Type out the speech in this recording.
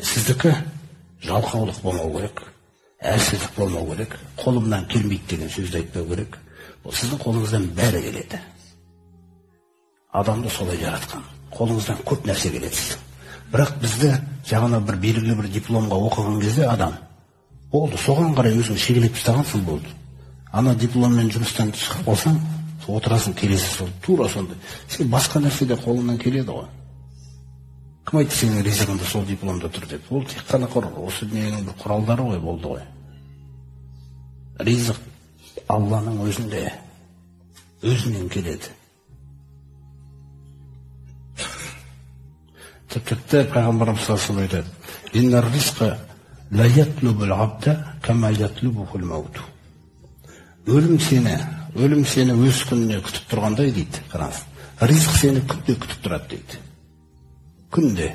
сіздікі жалқаулық болмау керек, әлсіздік болмау керек, қолымнан келмейді деген сөзді айтпау керек. Бұл сіздің қолыңыздан бәрі келеді. Адамды солай жаратқан. Қолыңыздан көп нәрсе келеді. Бірақ бізді жаңа бір белгілі бір дипломға оқыған кезде адам болды, соған қарай өзің шегелеп тастағансың болды. Ана дипломмен жұмыстан шығып қалсаң, отырасың келесі сол тура сондай. Сен басқа нәрсе де қолыңнан келеді ғой. Кім айтты сенің ризығыңда сол дипломда тұр деп? Ол тек қана осы дүниенің бір құралдары ғой, болды ғой. Ризық Алланың өзінде, өзінен келеді. Тіпті Пайғамбарымыз саллаллаху алейхи ва саллям айтады: "Иннар ризқа ла ятлубул абда кама ятлубухул мауту." Өлім сені өз күніне күтіп тұрғандай дейді. Қараңыз, ризық сені күнде күтіп тұрады дейді. Күнде.